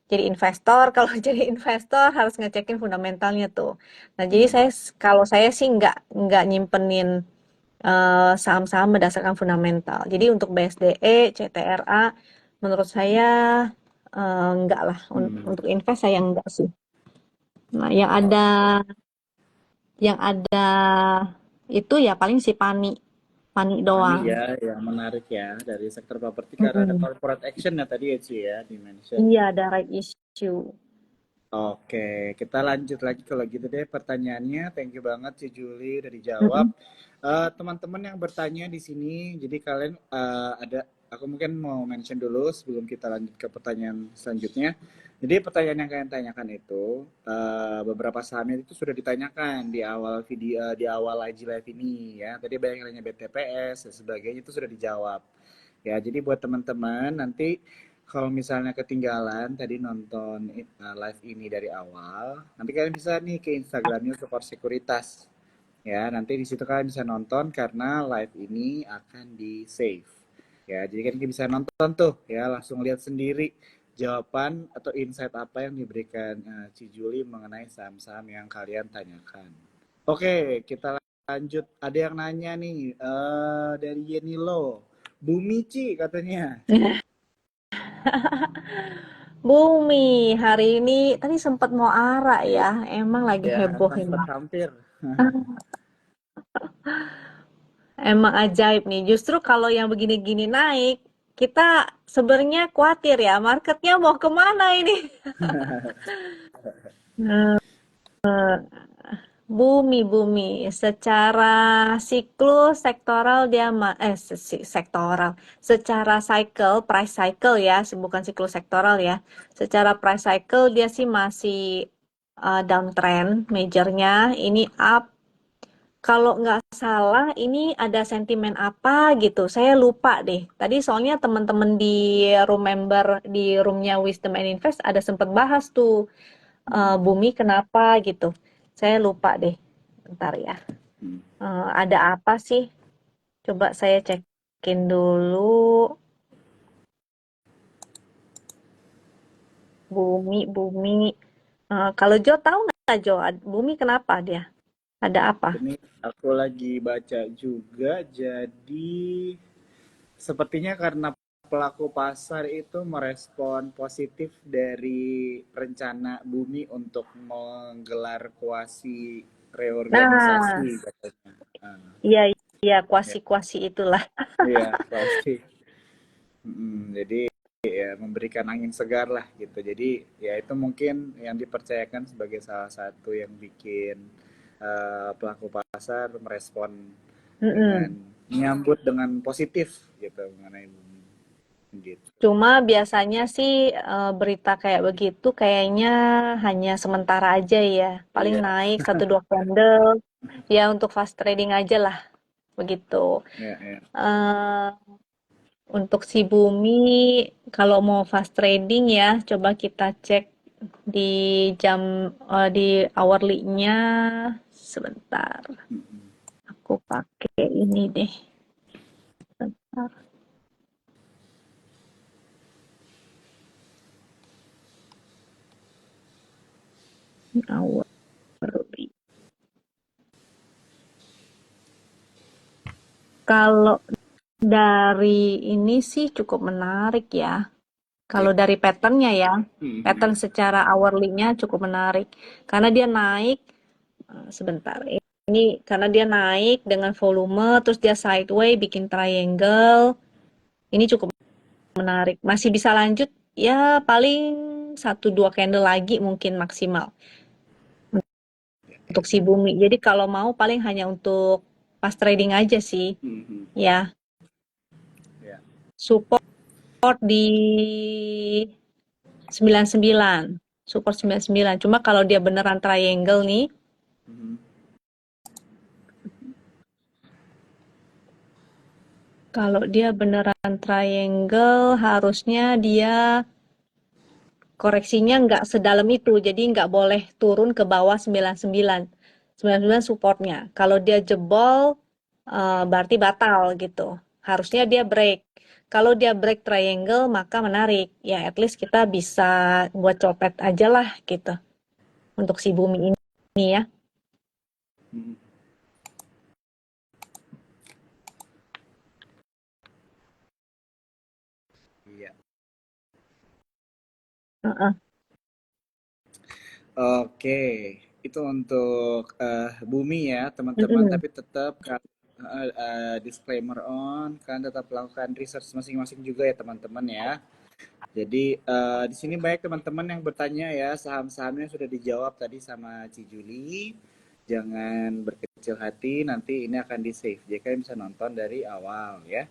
B: jadi investor, kalau jadi investor harus ngecekin fundamentalnya tuh. Nah, jadi kalau saya sih nggak nyimpenin saham-saham berdasarkan fundamental. Jadi untuk BSDE, CTRA, menurut saya enggak lah. Untuk invest saya enggak sih. Nah, yang ada itu ya paling si Pani
A: Pani
B: doang.
A: ya, yang menarik ya dari sektor properti karena ada
B: Mm-mm.
A: corporate action ya tadi ya Ci ya di-mention.
B: Iya, ada right issue.
A: Oke, kita lanjut lagi kalau gitu deh pertanyaannya. Thank you banget Ci Juli udah dijawab.
B: Mm-mm.
A: Teman-teman yang bertanya di sini, jadi kalian aku mungkin mau mention dulu sebelum kita lanjut ke pertanyaan selanjutnya. Jadi pertanyaan yang kalian tanyakan itu beberapa sahamnya itu sudah ditanyakan di awal video, di awal IG live ini ya. Tadi banyak yang nanya BTPS dan sebagainya itu sudah dijawab. Ya, jadi buat teman-teman nanti kalau misalnya ketinggalan tadi nonton live ini dari awal, nanti kalian bisa nih ke Instagramnya Support Sekuritas. Ya, nanti di situ kalian bisa nonton karena live ini akan di save. Ya, jadi kalian bisa nonton tuh ya, langsung lihat sendiri jawaban atau insight apa yang diberikan Ci Juli mengenai saham-saham yang kalian tanyakan. Oke, kita lanjut. Ada yang nanya nih dari Yenilo. Bumi Ci katanya.
B: Bumi, hari ini tadi sempat mau arah ya. Emang lagi
A: Ya,
B: heboh ini.
A: sempat hampir.
B: Emang ajaib nih. Justru kalau yang begini-gini naik, kita sebenarnya khawatir ya, marketnya mau kemana ini? Bumi. Secara siklus sektoral dia sektoral. Secara cycle, price cycle ya, bukan siklus sektoral ya. Secara price cycle dia sih masih downtrend, majornya ini up. Kalau nggak salah, ini ada sentimen apa gitu. Saya lupa deh. Tadi soalnya teman-teman di room member, di roomnya Wisdom and Invest ada sempat bahas tuh bumi kenapa gitu. Saya lupa deh. Bentar ya. Ada apa sih? Coba saya cekin dulu. Bumi. Kalau Jo tahu nggak Jo? Bumi kenapa dia? Ada apa?
A: Ini aku lagi baca juga, jadi sepertinya karena pelaku pasar itu merespon positif dari rencana Bumi untuk menggelar kuasi
B: Nah,
A: reorganisasi katanya.
B: iya, iya,
A: Ya,
B: kuasi-kuasi itulah.
A: iya, pasti. Jadi ya memberikan angin segar lah gitu. Jadi ya itu mungkin yang dipercayakan sebagai salah satu yang bikin pelaku pasar merespon dengan
B: Mm-mm.
A: menyambut dengan positif gitu mengenai bumi gitu.
B: Cuma biasanya sih berita kayak begitu kayaknya hanya sementara aja ya. Paling
A: Iya,
B: naik satu dua candle ya untuk fast trading aja lah begitu.
A: ya, ya.
B: Eh, untuk si bumi kalau mau fast trading ya coba kita cek di jam di hourly-nya sebentar. Aku pakai ini deh. Sebentar. Hourly. Kalau dari ini sih cukup menarik ya. Kalau dari patternnya ya, pattern secara hourly-nya cukup menarik. Karena dia naik, sebentar, ini karena dia naik dengan volume, terus dia sideway, bikin triangle, ini cukup menarik. Masih bisa lanjut, ya paling 1-2 candle lagi mungkin maksimal. untuk si Bumi. Jadi kalau mau paling hanya untuk pas trading aja sih, ya.
A: Ya.
B: Support di 99, support 99. Cuma kalau dia beneran triangle nih, kalau dia beneran triangle harusnya dia koreksinya nggak sedalam itu, jadi nggak boleh turun ke bawah 99. 99 supportnya. Kalau dia jebol, berarti batal gitu. Harusnya dia break. Kalau dia break triangle, maka menarik. Ya, at least kita bisa buat copet aja lah gitu. Untuk si Bumi ini ya.
A: Iya.
B: Heeh.
A: Oke, itu untuk Bumi ya teman-teman.
B: Mm-mm.
A: Tapi tetap disclaimer on, kalian tetap lakukan research masing-masing juga ya teman-teman ya. Jadi di sini banyak teman-teman yang bertanya ya, saham-sahamnya sudah dijawab tadi sama Ci Juli. Jangan berkecil hati, nanti ini akan di save. Jadi kalian bisa nonton dari awal ya.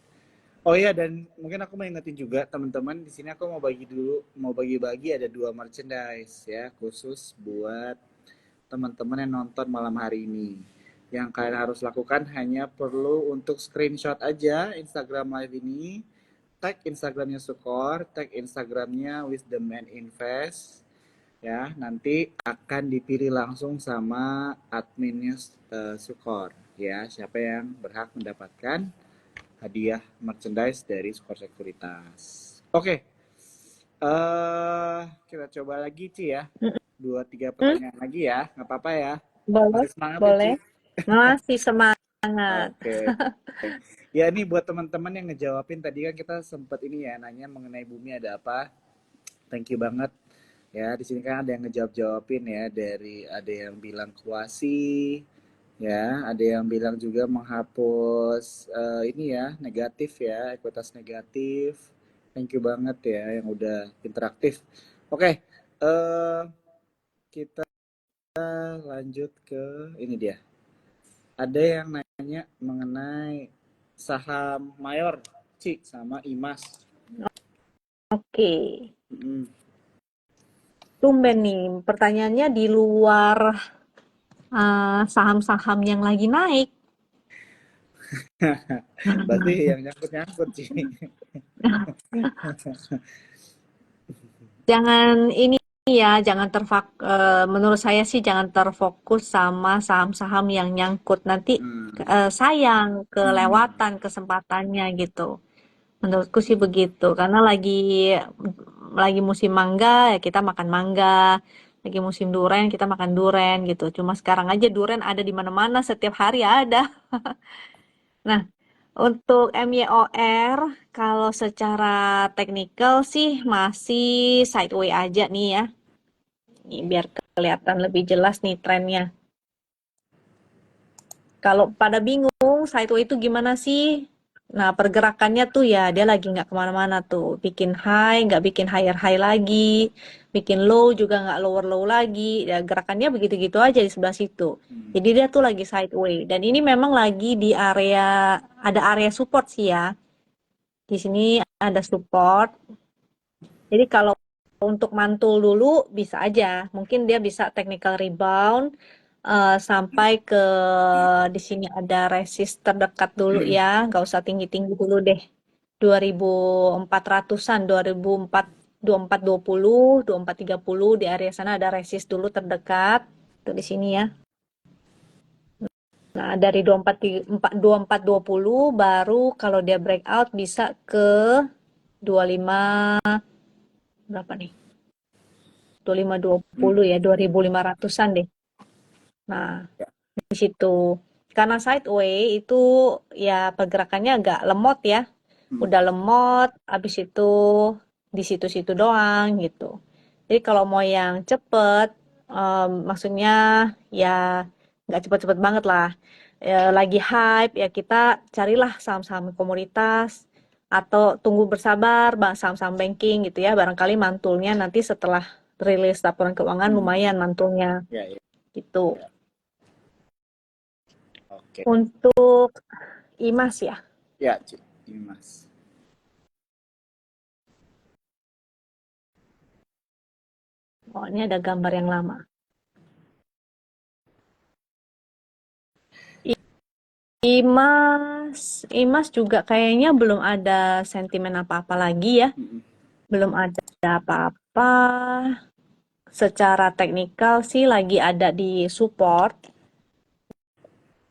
A: Oh iya, dan mungkin aku mau ingetin juga teman-teman, di sini aku mau bagi-bagi ada 2 merchandise ya, khusus buat teman-teman yang nonton malam hari ini. Yang kalian harus lakukan hanya perlu untuk screenshot aja Instagram live ini, tag Instagramnya Sukor, tag Instagramnya Wisdom and Invest, ya nanti akan dipilih langsung sama adminnya Sukor, ya siapa yang berhak mendapatkan hadiah merchandise dari Sukor Sekuritas. Oke, kita coba lagi Ci ya, 2-3
B: Mm-mm.
A: pertanyaan lagi ya, nggak apa-apa ya,
B: Boleh,
A: masih semangat ya Ci?
B: boleh. Masih semangat.
A: Oke. Ya ini buat teman-teman yang ngejawabin tadi kan kita sempat ini ya nanya mengenai bumi ada apa. Thank you banget. Ya, di sini kan ada yang ngejawab-jawabin ya dari ada yang bilang kuasi, ya, ada yang bilang juga menghapus ini ya, negatif ya, ekuitas negatif. Thank you banget ya yang udah interaktif. Oke, kita lanjut ke ini dia. Ada yang nanya mengenai saham Mayor, Ci, sama Imas.
B: Oke.
A: Mm.
B: Tumben nih, pertanyaannya di luar saham-saham yang lagi naik.
A: Berarti yang nyangkut-nyangkut, Ci.
B: Jangan ini ya, menurut saya sih jangan terfokus sama saham-saham yang nyangkut. Nanti sayang, kelewatan kesempatannya gitu. Menurutku sih begitu, karena lagi musim mangga ya kita makan mangga, lagi musim duren kita makan duren gitu. Cuma sekarang aja duren ada di mana-mana, setiap hari ada. Nah, untuk MYOR, kalau secara teknikal sih masih sideways aja nih ya. Nih, biar kelihatan lebih jelas nih trennya. Kalau pada bingung, sideways itu gimana sih? Nah, pergerakannya tuh ya dia lagi nggak kemana-mana tuh. Bikin high, nggak bikin higher high lagi. Bikin low juga nggak lower low lagi. Ya, gerakannya begitu-gitu aja di sebelah situ. Jadi dia tuh lagi sideways. Dan ini memang lagi di ada area support sih ya. Di sini ada support. Jadi kalau untuk mantul dulu bisa aja. Mungkin dia bisa technical rebound sampai ke di sini ada resist terdekat dulu ya. Nggak usah tinggi-tinggi dulu deh. 2400-an, 2420, 2430 di area sana ada resist dulu terdekat. Tuh di sini ya. Nah, dari 2420 baru kalau dia breakout bisa ke 25 berapa nih? 2520 ya, 2500-an deh. Nah, di situ. Karena sideway itu ya pergerakannya agak lemot ya. Udah lemot, habis itu di situ-situ doang gitu. Jadi kalau mau yang cepet, maksudnya ya nggak cepet-cepet banget lah. Lagi hype ya kita carilah saham-saham komoditas atau tunggu bersabar saham-saham banking gitu ya. Barangkali mantulnya nanti setelah rilis laporan keuangan lumayan mantulnya
A: Ya, ya.
B: gitu.
A: Oke.
B: Untuk IMAS ya.
A: Ya, Ci. Ini Mas.
B: Oh, ini ada gambar yang lama. IMAS juga kayaknya belum ada sentimen apa-apa lagi ya.
A: Mm-mm.
B: Belum ada apa-apa. Secara teknikal sih lagi ada di support.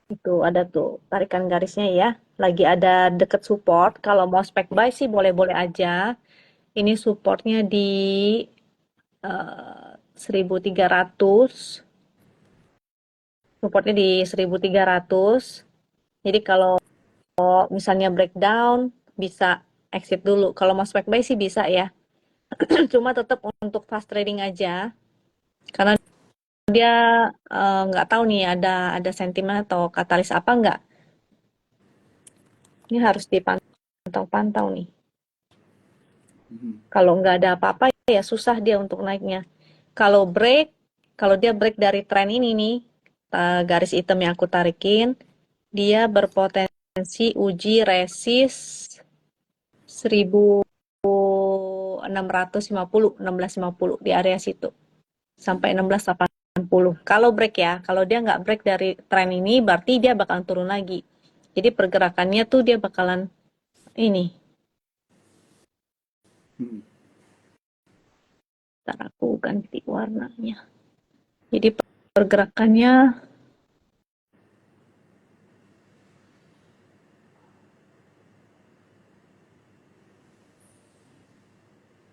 B: Itu ada tuh tarikan garisnya ya. Lagi ada deket support. Kalau mau spek buy sih boleh-boleh aja. Ini supportnya di 1300. Supportnya di 1300. Jadi kalau misalnya breakdown bisa exit dulu. Kalau mau spek buy sih bisa ya. Cuma tetap untuk fast trading aja. Karena dia nggak tahu nih ada sentimen atau katalis apa nggak. Ini harus dipantau-pantau nih.
A: Mhm.
B: Kalau nggak ada apa-apa ya susah dia untuk naiknya. Kalau dia break dari tren ini nih, garis hitam yang aku tarikin, dia berpotensi uji resist 1650, 1650 di area situ sampai 1680. Kalau break ya, kalau dia nggak break dari tren ini, berarti dia bakalan turun lagi. Jadi pergerakannya tuh dia bakalan ini.
A: Mhm.
B: Ntar aku ganti warnanya. Jadi pergerakannya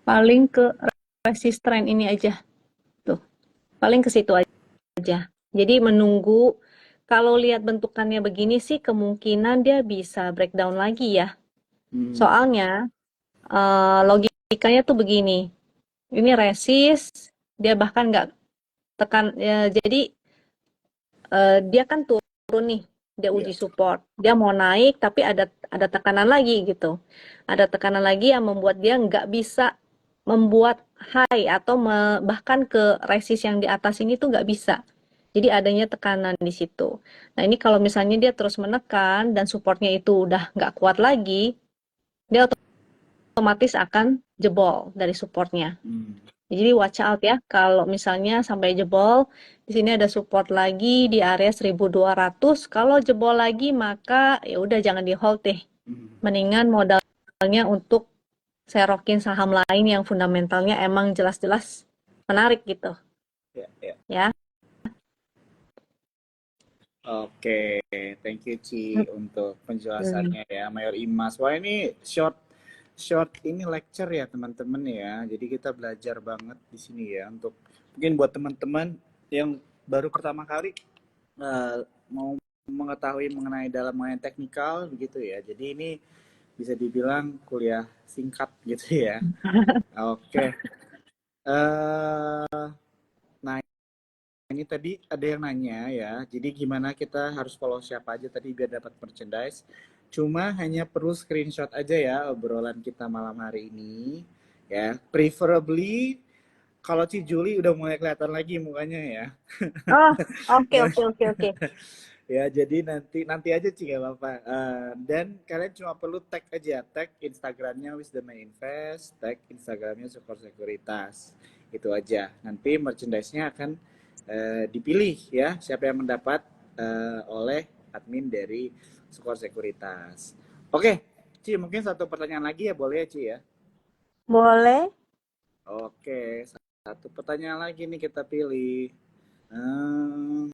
B: paling ke resist trend ini aja. Tuh, paling ke situ aja. Jadi menunggu, kalau lihat bentukannya begini sih kemungkinan dia bisa breakdown lagi ya.
A: Hmm.
B: Soalnya logikanya tuh begini. Ini resist, dia bahkan nggak tekan ya, jadi dia kan turun nih, dia
A: Ya.
B: uji support, dia mau naik tapi ada tekanan lagi gitu, ada tekanan lagi yang membuat dia nggak bisa membuat high atau bahkan ke resist yang di atas ini tuh nggak bisa. Jadi adanya tekanan di situ. Nah ini kalau misalnya dia terus menekan dan supportnya itu udah nggak kuat lagi, dia otomatis akan jebol dari supportnya.
A: Hmm.
B: Jadi watch out ya, kalau misalnya sampai jebol, di sini ada support lagi di area 1200. Kalau jebol lagi maka ya udah jangan di hold deh.
A: Hmm.
B: Mendingan modalnya untuk serokin saham lain yang fundamentalnya emang jelas-jelas menarik gitu,
A: Ya, ya.
B: ya.
A: Oke, thank you Ci untuk
B: Hmm.
A: penjelasannya ya, Mayor Imas. Wah ini short short ini lecture ya teman-teman ya. Jadi kita belajar banget di sini ya untuk mungkin buat teman-teman yang baru pertama kali mau mengetahui mengenai dalam mengenai teknikal begitu ya. Jadi ini bisa dibilang kuliah singkat gitu ya. Oke. eh nah ini tadi ada yang nanya ya, jadi gimana kita harus follow siapa aja tadi biar dapat merchandise. Cuma hanya perlu screenshot aja ya obrolan kita malam hari ini. Ya, preferably kalau Ci Juli udah mulai kelihatan lagi mukanya ya.
B: Oh, oke oke oke oke.
A: Ya, jadi nanti nanti aja Ci nggak apa-apa. Dan kalian cuma perlu tag aja, tag Instagramnya Wisdom Invest, tag Instagramnya Sukor Sekuritas. Itu aja. Nanti merchandise-nya akan dipilih ya, siapa yang mendapat oleh admin dari Sukor Sekuritas. Oke, Ci, mungkin satu pertanyaan lagi ya, boleh ya Ci ya?
B: Boleh.
A: Oke, satu pertanyaan lagi nih kita pilih. Hmm,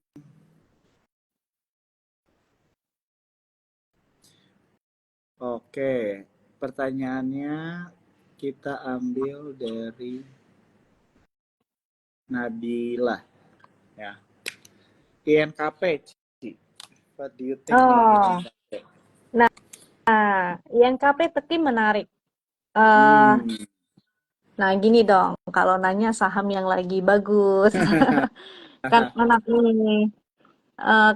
A: Oke, pertanyaannya kita ambil dari Nabila ya. INKP, Ci. What do you think nih
B: Oh,
A: INKP?
B: nah, INKP Teki menarik. eh
A: Hmm.
B: nah, gini dong, kalau nanya saham yang lagi bagus, kan enak nih.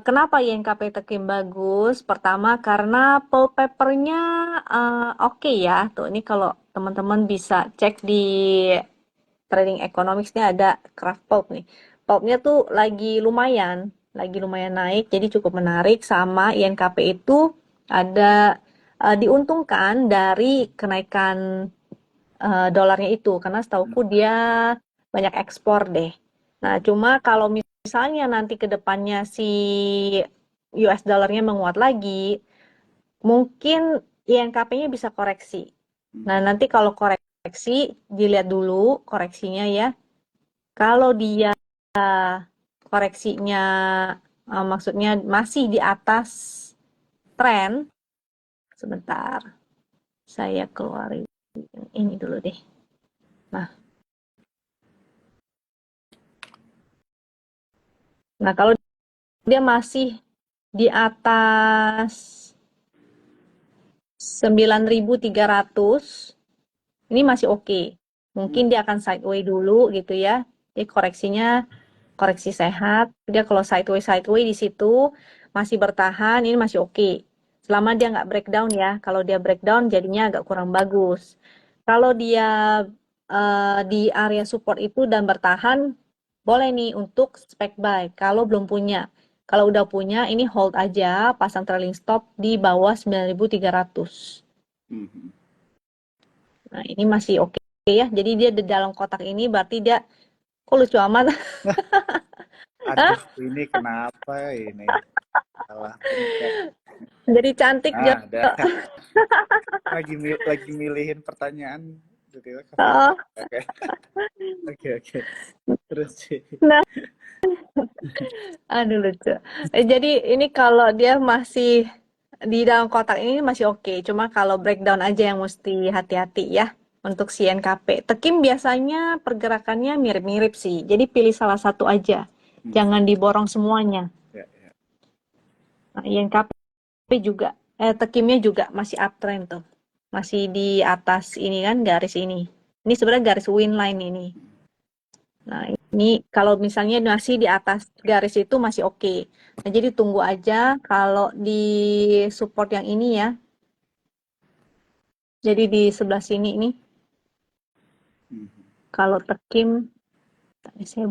B: Kenapa INKP Tekim bagus? Pertama karena wallpapernya oke ya. Tuh ini kalau teman-teman bisa cek di Trading Economics ini ada craft pulp nih. Pulpnya tuh lagi lumayan. lagi lumayan naik, jadi cukup menarik. Sama INKP itu ada diuntungkan dari kenaikan dolarnya itu, karena
A: Hmm.
B: setauku dia banyak ekspor deh. Nah, cuma kalau misalnya nanti ke depannya si US dollarnya menguat lagi, mungkin INKP-nya bisa koreksi. Nah,
A: Hmm.
B: nanti kalau koreksi, dilihat dulu koreksinya ya. Kalau dia koreksinya maksudnya masih di atas tren, sebentar, saya keluarin ini dulu deh. Nah, kalau dia masih di atas 9.300, ini masih oke. Mungkin dia akan sideways dulu gitu ya. Jadi koreksinya koreksi sehat. Dia kalau sideways di situ masih bertahan, ini masih oke. Selama dia nggak breakdown ya. Kalau dia breakdown jadinya agak kurang bagus. Kalau dia di area support itu dan bertahan, boleh nih untuk spec buy. Kalau belum punya. Kalau udah punya, ini hold aja, pasang trailing stop di bawah 9.300.
A: Hmm.
B: Nah, ini masih oke ya. Jadi dia di dalam kotak ini berarti dia, kok lucu amat?
A: Aduh, ini kenapa ini? Salah pencet.
B: Jadi cantik Jo.
A: Ah, ada. Lagi milihin pertanyaan. Tiba-tiba kepikiran.
B: Oh,
A: Oke, oke, oke. Terus sih.
B: nah, aduh lucu. Jadi ini kalau dia masih di dalam kotak ini masih oke. Cuma kalau breakdown aja yang mesti hati-hati ya untuk si NKP. Tekim biasanya pergerakannya mirip-mirip sih. Jadi pilih salah satu aja.
A: Hmm.
B: Jangan diborong semuanya.
A: Ya, ya.
B: Nah, INKP juga, tekimnya juga masih uptrend tuh. Masih di atas ini kan garis ini. Ini sebenarnya garis win line ini. Nah, ini kalau misalnya masih di atas garis itu masih oke. Nah, jadi tunggu aja kalau di support yang ini ya. Jadi di sebelah sini nih,
A: Hmm.
B: kalau tekim, tadi saya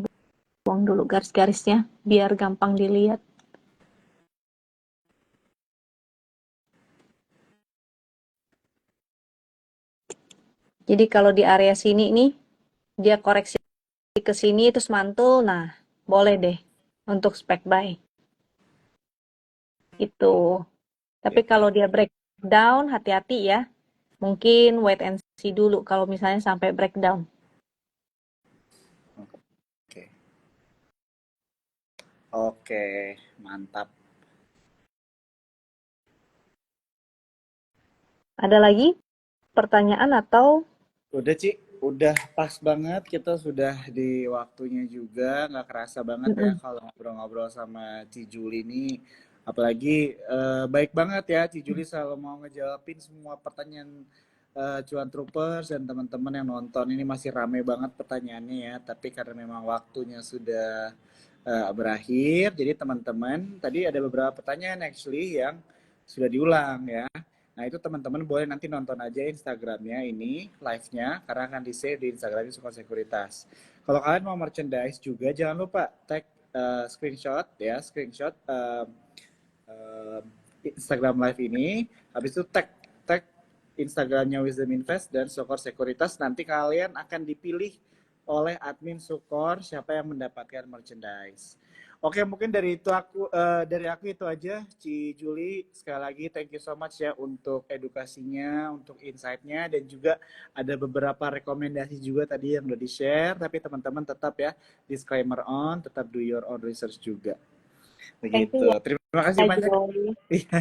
B: buang dulu garis-garisnya biar gampang dilihat. Jadi kalau di area sini nih, dia koreksi ke sini terus mantul, nah boleh deh untuk spec buy. Itu. Tapi
A: Ya, ya.
B: kalau dia breakdown, hati-hati ya. Mungkin wait and see dulu kalau misalnya sampai breakdown.
A: Oke. Oke, mantap.
B: Ada lagi pertanyaan atau
A: Udah, Ci. Udah pas banget. Kita sudah di waktunya juga. Nggak kerasa banget ya
B: Mm-mm.
A: kalau ngobrol-ngobrol sama Ci Juli ini. Apalagi baik banget ya. Ci Juli selalu mau ngejawabin semua pertanyaan Cuan Troopers dan teman-teman yang nonton. Ini masih rame banget pertanyaannya ya. Tapi karena memang waktunya sudah berakhir. Jadi teman-teman, tadi ada beberapa pertanyaan actually yang sudah diulang ya. Nah itu teman-teman boleh nanti nonton aja Instagramnya ini live-nya karena akan di save di Instagramnya Sukor Sekuritas. Kalau kalian mau merchandise juga jangan lupa tag screenshot ya screenshot uh, Instagram live ini. Habis itu tag tag Instagramnya Wisdom Invest dan Sukor Sekuritas. Nanti kalian akan dipilih oleh admin Sukor siapa yang mendapatkan merchandise. Oke, mungkin dari aku itu aja, Ci Juli. Sekali lagi thank you so much ya untuk edukasinya, untuk insight-nya dan juga ada beberapa rekomendasi juga tadi yang udah di-share, tapi teman-teman tetap ya disclaimer on, tetap do your own research juga.
B: thank
A: Begitu.
B: you
A: Terima kasih
B: ya
A: banyak.
B: Joy.
A: Iya.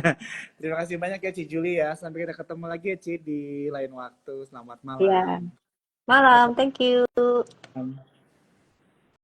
A: Terima kasih banyak ya Ci Juli ya. Sampai kita ketemu lagi ya Ci di lain waktu. Selamat
B: Ya,
A: malam.
B: malam. Thank you.
A: Bye.